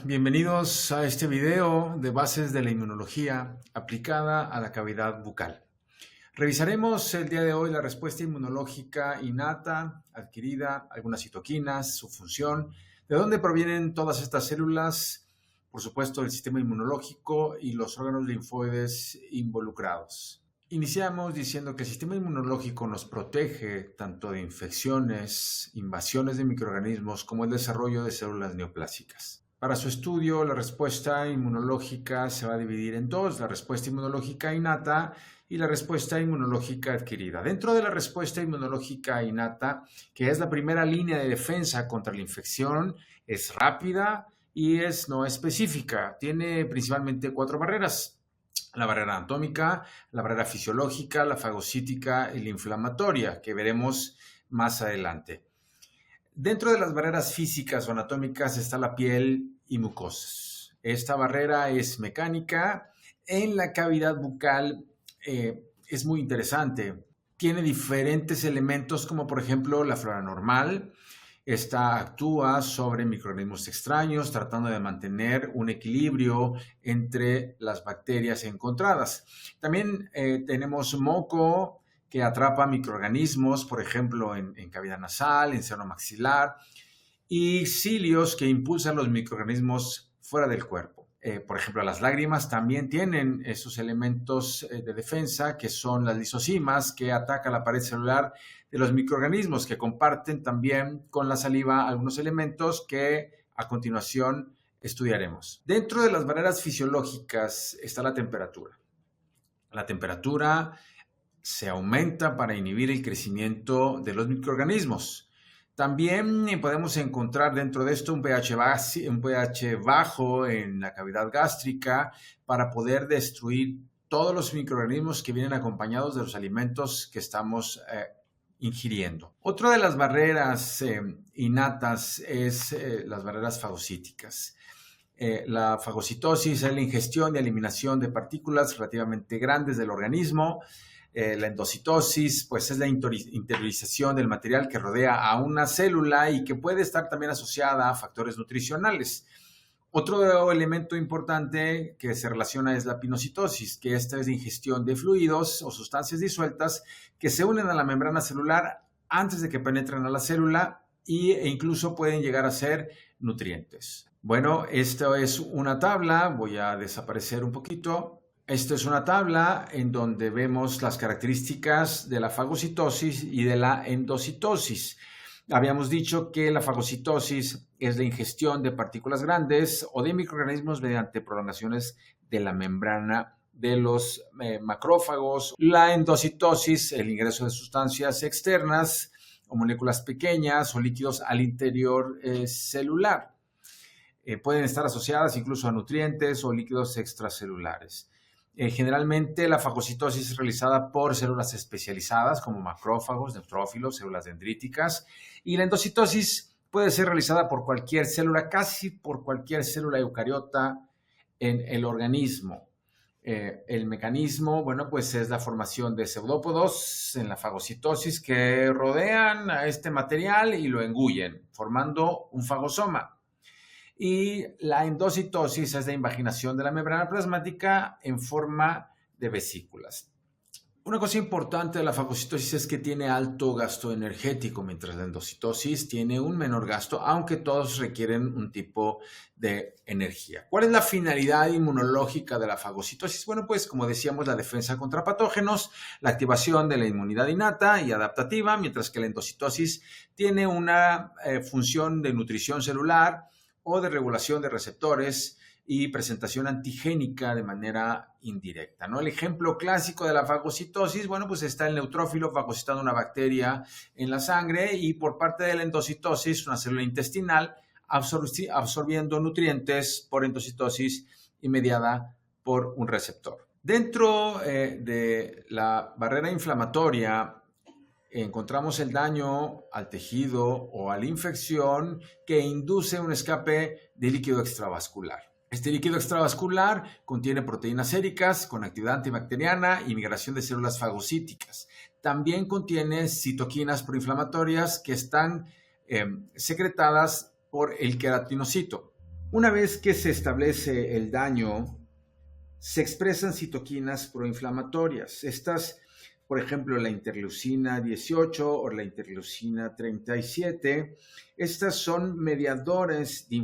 bienvenidos a este video de bases de la inmunología aplicada a la cavidad bucal. Revisaremos el día de hoy la respuesta inmunológica innata, adquirida, algunas citoquinas, su función, de dónde provienen todas estas células, por supuesto el sistema inmunológico y los órganos linfoides involucrados. Iniciamos diciendo que el sistema inmunológico nos protege tanto de infecciones, invasiones de microorganismos como el desarrollo de células neoplásicas. Para su estudio, la respuesta inmunológica se va a dividir en dos, la respuesta inmunológica innata y la respuesta inmunológica adquirida. Dentro de la respuesta inmunológica innata, que es la primera línea de defensa contra la infección, es rápida y es no específica. Tiene principalmente 4 barreras: la barrera anatómica, la barrera fisiológica, la fagocítica y la inflamatoria, que veremos más adelante. Dentro de las barreras físicas o anatómicas está la piel y mucosas. Esta barrera es mecánica. En la cavidad bucal es muy interesante. Tiene diferentes elementos como por ejemplo la flora normal. Esta actúa sobre microorganismos extraños, tratando de mantener un equilibrio entre las bacterias encontradas. También tenemos moco, que atrapa microorganismos, por ejemplo, en cavidad nasal, en seno maxilar, y cilios que impulsan los microorganismos fuera del cuerpo. Por ejemplo, las lágrimas también tienen esos elementos de defensa, que son las lisosimas, que atacan la pared celular de los microorganismos, que comparten también con la saliva algunos elementos que a continuación estudiaremos. Dentro de las barreras fisiológicas está la temperatura. La temperatura se aumenta para inhibir el crecimiento de los microorganismos. También podemos encontrar dentro de esto un pH bajo en la cavidad gástrica para poder destruir todos los microorganismos que vienen acompañados de los alimentos que estamos ingiriendo. Otra de las barreras innatas es las barreras fagocíticas. La fagocitosis es la ingestión y eliminación de partículas relativamente grandes del organismo. La endocitosis, pues es la interiorización del material que rodea a una célula y que puede estar también asociada a factores nutricionales. Otro elemento importante que se relaciona es la pinocitosis, que esta es la ingestión de fluidos o sustancias disueltas que se unen a la membrana celular antes de que penetren a la célula e incluso pueden llegar a ser nutrientes. Bueno, esto es una tabla, voy a desaparecer un poquito. Esto es una tabla en donde vemos las características de la fagocitosis y de la endocitosis. Habíamos dicho que la fagocitosis es la ingestión de partículas grandes o de microorganismos mediante prolongaciones de la membrana de los macrófagos. La endocitosis, el ingreso de sustancias externas o moléculas pequeñas o líquidos al interior celular. Pueden estar asociadas incluso a nutrientes o líquidos extracelulares. Generalmente la fagocitosis es realizada por células especializadas como macrófagos, neutrófilos, células dendríticas, y la endocitosis puede ser realizada por cualquier célula, casi por cualquier célula eucariota en el organismo. El mecanismo, bueno, pues es la formación de pseudópodos en la fagocitosis que rodean a este material y lo engullen, formando un fagosoma. Y la endocitosis es la invaginación de la membrana plasmática en forma de vesículas. Una cosa importante de la fagocitosis es que tiene alto gasto energético, mientras la endocitosis tiene un menor gasto, aunque todos requieren un tipo de energía. ¿Cuál es la finalidad inmunológica de la fagocitosis? Bueno, pues como decíamos, la defensa contra patógenos, la activación de la inmunidad innata y adaptativa, mientras que la endocitosis tiene una función de nutrición celular o de regulación de receptores y presentación antigénica de manera indirecta, ¿no? El ejemplo clásico de la fagocitosis, bueno, pues está el neutrófilo fagocitando una bacteria en la sangre y por parte de la endocitosis, una célula intestinal absorbiendo nutrientes por endocitosis y mediada por un receptor. Dentro de la barrera inflamatoria, encontramos el daño al tejido o a la infección que induce un escape de líquido extravascular. Este líquido extravascular contiene proteínas séricas con actividad antibacteriana y migración de células fagocíticas. También contiene citoquinas proinflamatorias que están secretadas por el queratinocito. Una vez que se establece el daño, se expresan citoquinas proinflamatorias. Estas, por ejemplo, la interleucina 18 o la interleucina 37, estas son mediadores de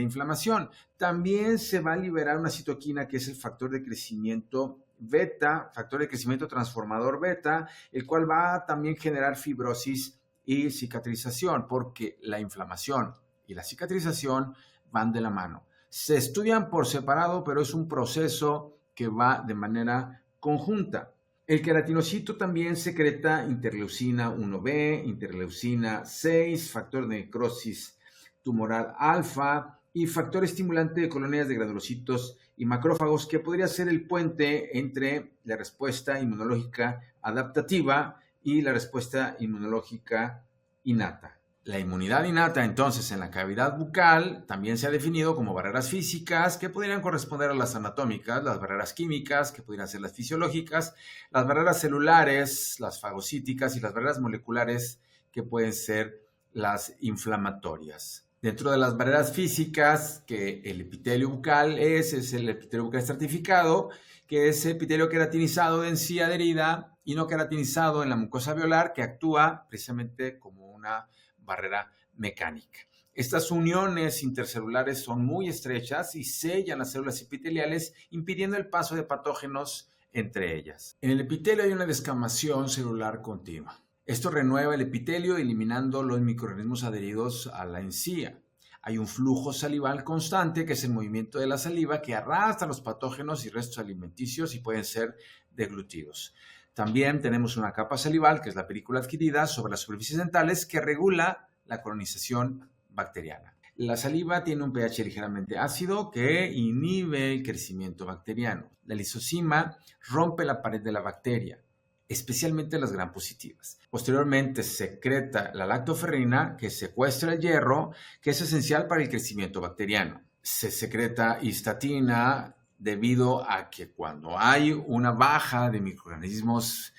inflamación. También se va a liberar una citoquina que es el factor de crecimiento beta, factor de crecimiento transformador beta, el cual va a también generar fibrosis y cicatrización, porque la inflamación y la cicatrización van de la mano. Se estudian por separado, pero es un proceso que va de manera conjunta. El queratinocito también secreta interleucina 1B, interleucina 6, factor de necrosis tumoral alfa y factor estimulante de colonias de granulocitos y macrófagos, que podría ser el puente entre la respuesta inmunológica adaptativa y la respuesta inmunológica innata. La inmunidad innata, entonces, en la cavidad bucal también se ha definido como barreras físicas que podrían corresponder a las anatómicas, las barreras químicas que podrían ser las fisiológicas, las barreras celulares, las fagocíticas y las barreras moleculares que pueden ser las inflamatorias. Dentro de las barreras físicas, que el epitelio bucal es el epitelio bucal estratificado, que es epitelio queratinizado de encía adherida y no queratinizado en la mucosa alveolar, que actúa precisamente como una barrera mecánica. Estas uniones intercelulares son muy estrechas y sellan las células epiteliales, impidiendo el paso de patógenos entre ellas. En el epitelio hay una descamación celular continua. Esto renueva el epitelio eliminando los microorganismos adheridos a la encía. Hay un flujo salival constante, que es el movimiento de la saliva que arrastra los patógenos y restos alimenticios y pueden ser deglutidos. También tenemos una capa salival, que es la película adquirida, sobre las superficies dentales que regula la colonización bacteriana. La saliva tiene un pH ligeramente ácido que inhibe el crecimiento bacteriano. La lisozima rompe la pared de la bacteria, especialmente las gram positivas. Posteriormente se secreta la lactoferrina, que secuestra el hierro, que es esencial para el crecimiento bacteriano. Se secreta histatina, debido a que cuando hay una baja de microorganismos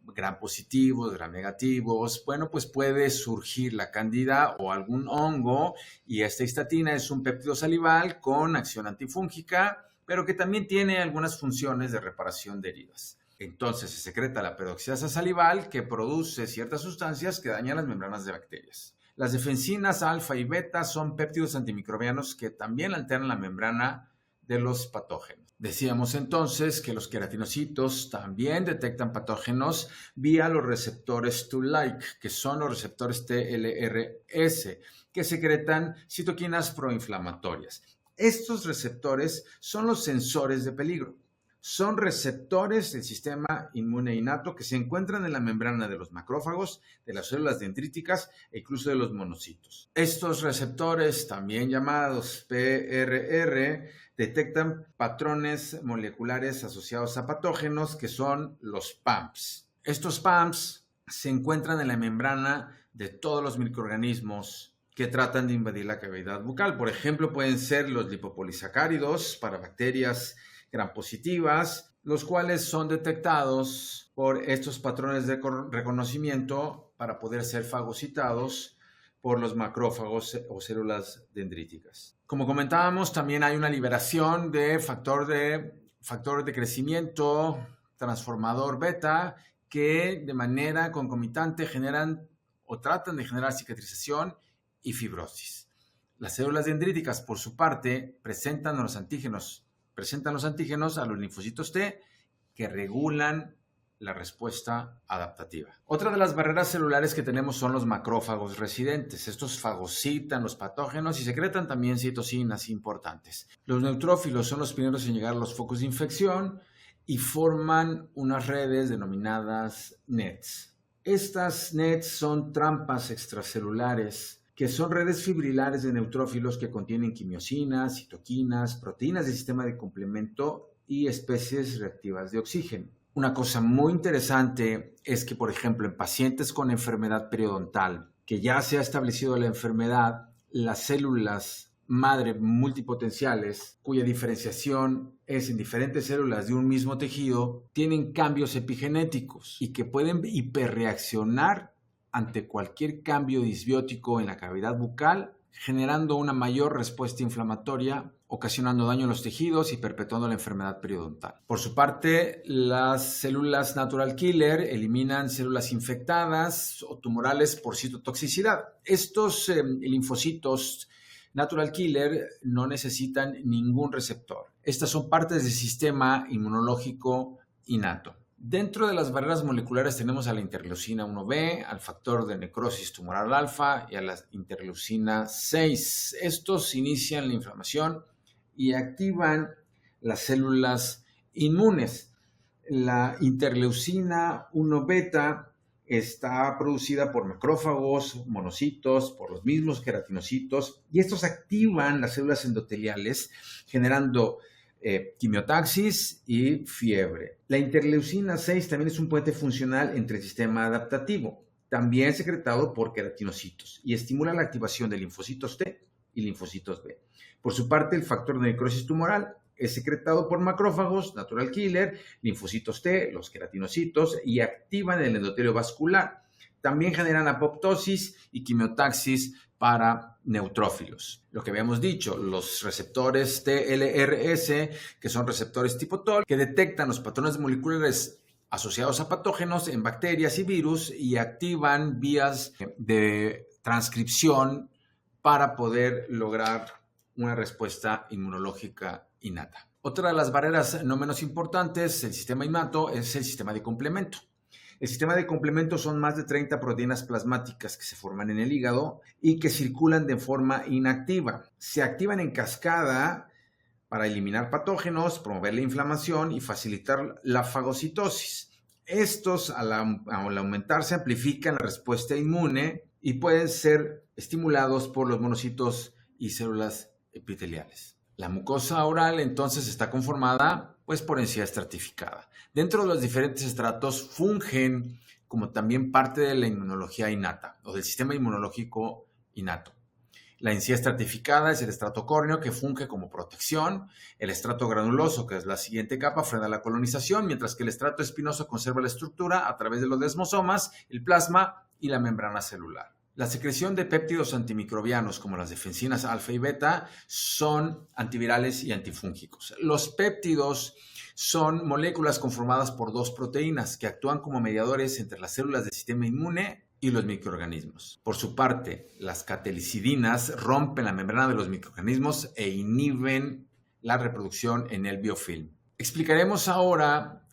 gram positivos, gram negativos, bueno, pues puede surgir la cándida o algún hongo, y esta histatina es un péptido salival con acción antifúngica, pero que también tiene algunas funciones de reparación de heridas. Entonces se secreta la peroxidasa salival, que produce ciertas sustancias que dañan las membranas de bacterias. Las defensinas alfa y beta son péptidos antimicrobianos que también alteran la membrana de los patógenos. Decíamos entonces que los queratinocitos también detectan patógenos vía los receptores Toll-like, que son los receptores TLRS, que secretan citoquinas proinflamatorias. Estos receptores son los sensores de peligro. Son receptores del sistema inmune innato que se encuentran en la membrana de los macrófagos, de las células dendríticas e incluso de los monocitos. Estos receptores, también llamados PRR, detectan patrones moleculares asociados a patógenos, que son los PAMPs. Estos PAMPs se encuentran en la membrana de todos los microorganismos que tratan de invadir la cavidad bucal. Por ejemplo, pueden ser los lipopolisacáridos para bacterias gram positivas, los cuales son detectados por estos patrones de reconocimiento para poder ser fagocitados por los macrófagos o células dendríticas. Como comentábamos, también hay una liberación de factor de crecimiento transformador beta, que de manera concomitante generan o tratan de generar cicatrización y fibrosis. Las células dendríticas, por su parte, presentan los antígenos a los linfocitos T, que regulan la respuesta adaptativa. Otra de las barreras celulares que tenemos son los macrófagos residentes. Estos fagocitan los patógenos y secretan también citocinas importantes. Los neutrófilos son los primeros en llegar a los focos de infección y forman unas redes denominadas NETs. Estas NETs son trampas extracelulares, que son redes fibrilares de neutrófilos que contienen quimiosinas, citoquinas, proteínas del sistema de complemento y especies reactivas de oxígeno. Una cosa muy interesante es que, por ejemplo, en pacientes con enfermedad periodontal, que ya se ha establecido la enfermedad, las células madre multipotenciales, cuya diferenciación es en diferentes células de un mismo tejido, tienen cambios epigenéticos y que pueden hiperreaccionar ante cualquier cambio disbiótico en la cavidad bucal generando una mayor respuesta inflamatoria, ocasionando daño en los tejidos y perpetuando la enfermedad periodontal. Por su parte, las células natural killer eliminan células infectadas o tumorales por citotoxicidad. Estos linfocitos natural killer no necesitan ningún receptor. Estas son partes del sistema inmunológico innato. Dentro de las barreras moleculares tenemos a la interleucina 1B, al factor de necrosis tumoral alfa y a la interleucina 6. Estos inician la inflamación y activan las células inmunes. La interleucina 1 beta está producida por macrófagos, monocitos, por los mismos queratinocitos, y estos activan las células endoteliales generando quimiotaxis y fiebre. La interleucina 6 también es un puente funcional entre el sistema adaptativo, también secretado por queratinocitos, y estimula la activación de linfocitos T y linfocitos B. Por su parte, el factor de necrosis tumoral es secretado por macrófagos, natural killer, linfocitos T, los queratinocitos, y activan el endotelio vascular. También generan apoptosis y quimiotaxis para neutrófilos. Lo que habíamos dicho, los receptores TLRS, que son receptores tipo TOL, que detectan los patrones moleculares asociados a patógenos en bacterias y virus y activan vías de transcripción para poder lograr una respuesta inmunológica innata. Otra de las barreras no menos importantes del sistema innato es el sistema de complemento. El sistema de complemento son más de 30 proteínas plasmáticas que se forman en el hígado y que circulan de forma inactiva. Se activan en cascada para eliminar patógenos, promover la inflamación y facilitar la fagocitosis. Estos, al aumentarse, amplifican la respuesta inmune y pueden ser estimulados por los monocitos y células epiteliales. La mucosa oral entonces está conformada por encía estratificada. Dentro de los diferentes estratos fungen como también parte de la inmunología innata o del sistema inmunológico innato. La encía estratificada es el estrato córneo que funge como protección. El estrato granuloso, que es la siguiente capa, frena la colonización, mientras que el estrato espinoso conserva la estructura a través de los desmosomas, el plasma y la membrana celular. La secreción de péptidos antimicrobianos como las defensinas alfa y beta son antivirales y antifúngicos. Los péptidos son moléculas conformadas por dos proteínas que actúan como mediadores entre las células del sistema inmune y los microorganismos. Por su parte, las catelicidinas rompen la membrana de los microorganismos e inhiben la reproducción en el biofilm. Explicaremos ahora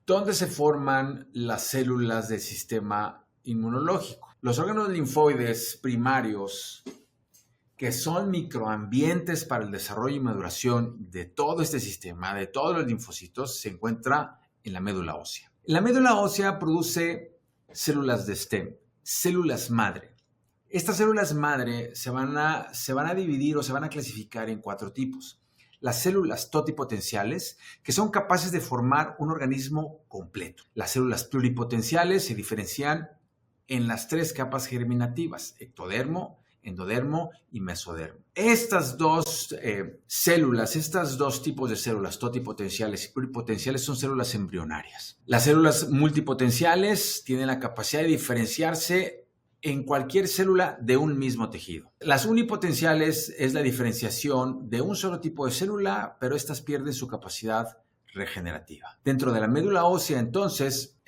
dónde se forman las células del sistema inmunológico. Los órganos linfoides primarios, que son microambientes para el desarrollo y maduración de todo este sistema, de todos los linfocitos, se encuentra en la médula ósea. La médula ósea produce células de stem, células madre. Estas células madre se van a dividir o se van a clasificar en 4 tipos. Las células totipotenciales, que son capaces de formar un organismo completo. Las células pluripotenciales se diferencian en las 3 capas germinativas, ectodermo, endodermo y mesodermo. Estas dos células, estos dos tipos de células, totipotenciales y pluripotenciales, son células embrionarias. Las células multipotenciales tienen la capacidad de diferenciarse en cualquier célula de un mismo tejido. Las unipotenciales es la diferenciación de un solo tipo de célula, pero estas pierden su capacidad regenerativa. Dentro de la médula ósea, entonces,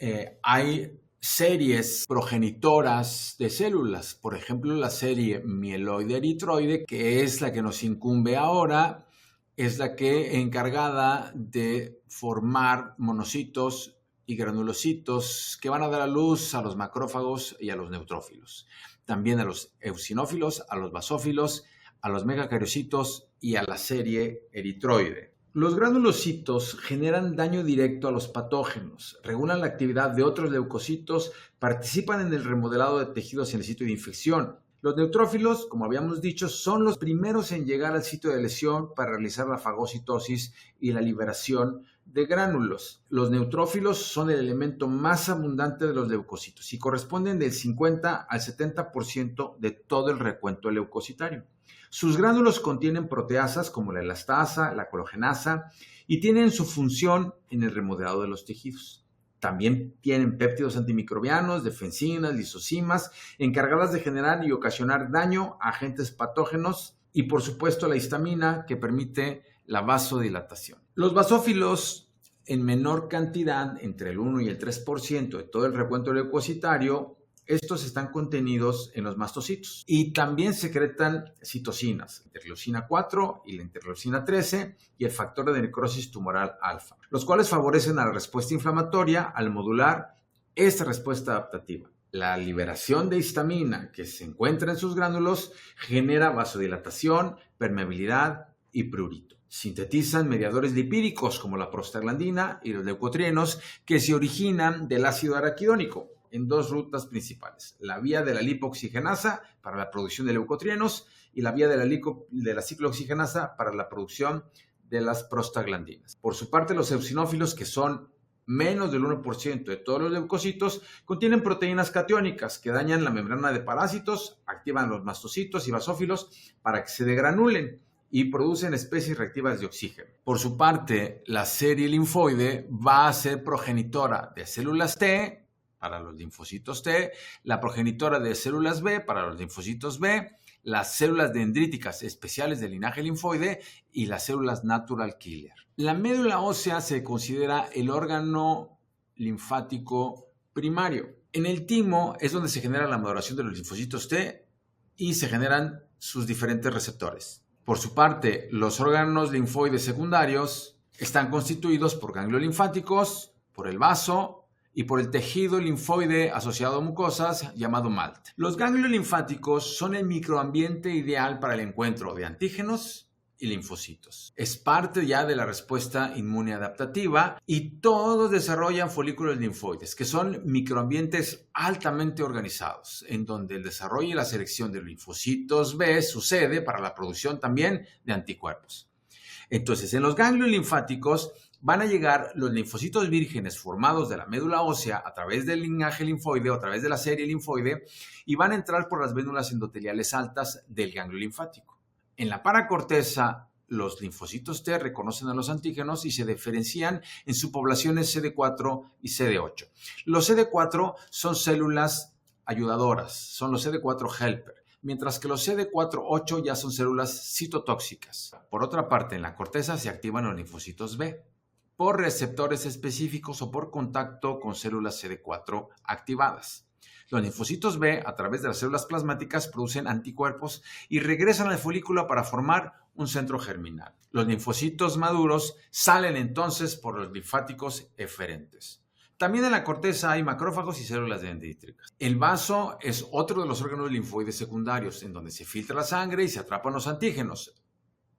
hay series progenitoras de células, por ejemplo la serie mieloide-eritroide, que es la que nos incumbe ahora, es la que es encargada de formar monocitos y granulocitos que van a dar a luz a los macrófagos y a los neutrófilos, también a los eosinófilos, a los basófilos, a los megacariocitos y a la serie eritroide. Los granulocitos generan daño directo a los patógenos, regulan la actividad de otros leucocitos, participan en el remodelado de tejidos en el sitio de infección. Los neutrófilos, como habíamos dicho, son los primeros en llegar al sitio de lesión para realizar la fagocitosis y la liberación de gránulos. Los neutrófilos son el elemento más abundante de los leucocitos y corresponden del 50 al 70% de todo el recuento leucocitario. Sus gránulos contienen proteasas como la elastasa, la colagenasa y tienen su función en el remodelado de los tejidos. También tienen péptidos antimicrobianos, defensinas, lisocimas, encargadas de generar y ocasionar daño a agentes patógenos y, por supuesto, la histamina, que permite la vasodilatación. Los basófilos, en menor cantidad, entre el 1 y el 3% de todo el recuento leucocitario, estos están contenidos en los mastocitos y también secretan citocinas, interleucina 4 y la interleucina 13 y el factor de necrosis tumoral alfa, los cuales favorecen a la respuesta inflamatoria al modular esta respuesta adaptativa. La liberación de histamina que se encuentra en sus gránulos genera vasodilatación, permeabilidad y prurito. Sintetizan mediadores lipídicos como la prostaglandina y los leucotrienos que se originan del ácido araquidónico en dos rutas principales: la vía de la lipoxigenasa para la producción de leucotrienos y la vía de la ciclooxigenasa para la producción de las prostaglandinas. Por su parte, los eosinófilos, que son menos del 1% de todos los leucocitos, contienen proteínas catiónicas que dañan la membrana de parásitos, activan los mastocitos y basófilos para que se degranulen y producen especies reactivas de oxígeno. Por su parte, la serie linfoide va a ser progenitora de células T para los linfocitos T, la progenitora de células B para los linfocitos B, las células dendríticas especiales del linaje linfoide y las células natural killer. La médula ósea se considera el órgano linfático primario. En el timo es donde se genera la maduración de los linfocitos T y se generan sus diferentes receptores. Por su parte, los órganos linfoides secundarios están constituidos por ganglios linfáticos, por el vaso y por el tejido linfoide asociado a mucosas llamado MALT. Los ganglios linfáticos son el microambiente ideal para el encuentro de antígenos y linfocitos. Es parte ya de la respuesta inmune adaptativa y todos desarrollan folículos linfoides, que son microambientes altamente organizados, en donde el desarrollo y la selección de linfocitos B sucede para la producción también de anticuerpos. Entonces, en los ganglios linfáticos van a llegar los linfocitos vírgenes formados de la médula ósea a través del linaje linfoide o a través de la serie linfoide y van a entrar por las vénulas endoteliales altas del ganglio linfático. En la paracorteza, los linfocitos T reconocen a los antígenos y se diferencian en subpoblaciones CD4 y CD8. Los CD4 son células ayudadoras, son los CD4 helper, mientras que los CD4-8 ya son células citotóxicas. Por otra parte, en la corteza se activan los linfocitos B por receptores específicos o por contacto con células CD4 activadas. Los linfocitos B, a través de las células plasmáticas, producen anticuerpos y regresan al folículo para formar un centro germinal. Los linfocitos maduros salen entonces por los linfáticos eferentes. También en la corteza hay macrófagos y células dendríticas. El vaso es otro de los órganos linfoides secundarios, en donde se filtra la sangre y se atrapan los antígenos.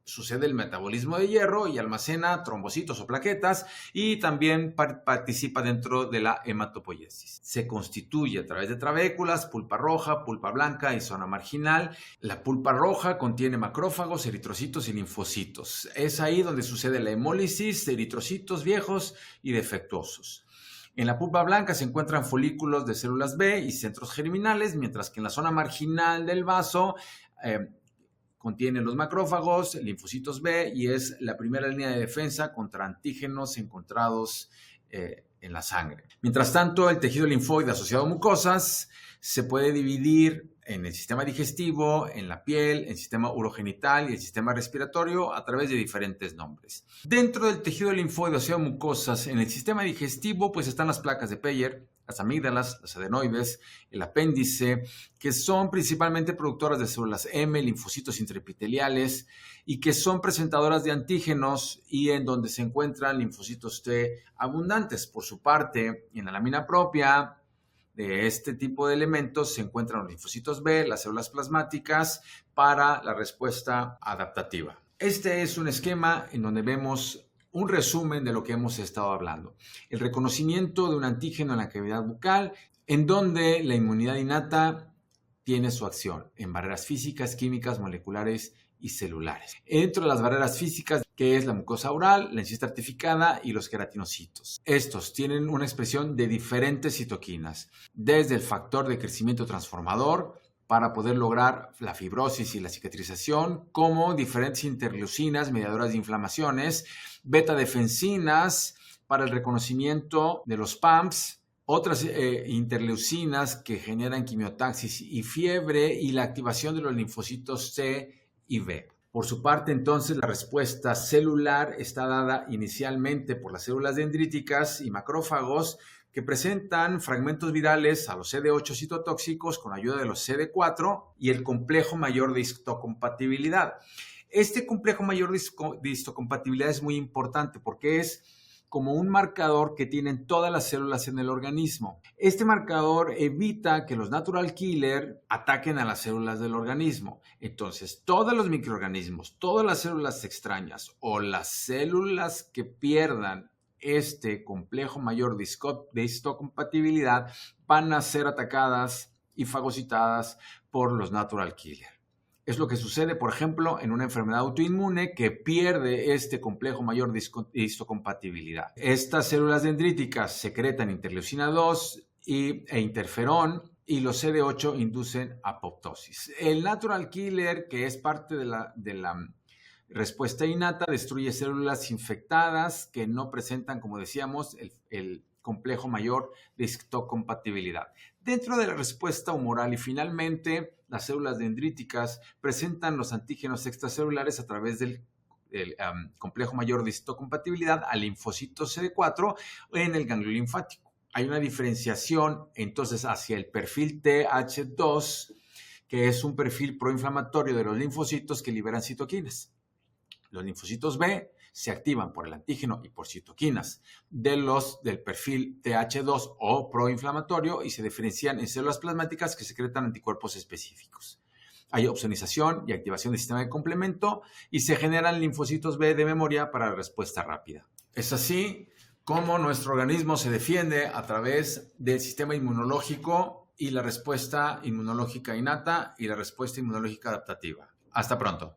Sucede el metabolismo de hierro y almacena trombocitos o plaquetas y también participa dentro de la hematopoiesis. Se constituye a través de trabéculas, pulpa roja, pulpa blanca y zona marginal. La pulpa roja contiene macrófagos, eritrocitos y linfocitos. Es ahí donde sucede la hemólisis de eritrocitos viejos y defectuosos. En la pulpa blanca se encuentran folículos de células B y centros germinales, mientras que en la zona marginal del vaso contiene los macrófagos, linfocitos B y es la primera línea de defensa contra antígenos encontrados en la sangre. Mientras tanto, el tejido linfoide asociado a mucosas se puede dividir en el sistema digestivo, en la piel, en el sistema urogenital y el sistema respiratorio a través de diferentes nombres. Dentro del tejido linfoide asociado a mucosas, en el sistema digestivo, pues están las placas de Peyer, las amígdalas, las adenoides, el apéndice, que son principalmente productoras de células M, linfocitos intraepiteliales y que son presentadoras de antígenos y en donde se encuentran linfocitos T abundantes. Por su parte, en la lámina propia de este tipo de elementos se encuentran los linfocitos B, las células plasmáticas para la respuesta adaptativa. Este es un esquema en donde vemos un resumen de lo que hemos estado hablando. El reconocimiento de un antígeno en la cavidad bucal, en donde la inmunidad innata tiene su acción en barreras físicas, químicas, moleculares y celulares. Dentro de las barreras físicas, que es la mucosa oral, la encía estratificada y los queratinocitos. Estos tienen una expresión de diferentes citoquinas, desde el factor de crecimiento transformador, para poder lograr la fibrosis y la cicatrización, como diferentes interleucinas mediadoras de inflamaciones, beta-defensinas para el reconocimiento de los PAMPs, otras interleucinas que generan quimiotaxis y fiebre y la activación de los linfocitos C y B. Por su parte, entonces, la respuesta celular está dada inicialmente por las células dendríticas y macrófagos que presentan fragmentos virales a los CD8 citotóxicos con ayuda de los CD4 y el complejo mayor de histocompatibilidad. Este complejo mayor de histocompatibilidad es muy importante porque es como un marcador que tienen todas las células en el organismo. Este marcador evita que los natural killer ataquen a las células del organismo. Entonces, todos los microorganismos, todas las células extrañas o las células que pierdan este complejo mayor de histocompatibilidad van a ser atacadas y fagocitadas por los natural killer. Es lo que sucede, por ejemplo, en una enfermedad autoinmune que pierde este complejo mayor de histocompatibilidad. Estas células dendríticas secretan interleucina 2 e interferón y los CD8 inducen apoptosis. El natural killer, que es parte de la respuesta innata, destruye células infectadas que no presentan, como decíamos, el complejo mayor de histocompatibilidad. Dentro de la respuesta humoral y finalmente, las células dendríticas presentan los antígenos extracelulares a través del complejo mayor de histocompatibilidad al linfocito CD4 en el ganglio linfático. Hay una diferenciación entonces hacia el perfil TH2, que es un perfil proinflamatorio de los linfocitos que liberan citoquinas. Los linfocitos B se activan por el antígeno y por citoquinas del perfil TH2 o proinflamatorio y se diferencian en células plasmáticas que secretan anticuerpos específicos. Hay opsonización y activación del sistema de complemento y se generan linfocitos B de memoria para la respuesta rápida. Es así como nuestro organismo se defiende a través del sistema inmunológico y la respuesta inmunológica innata y la respuesta inmunológica adaptativa. Hasta pronto.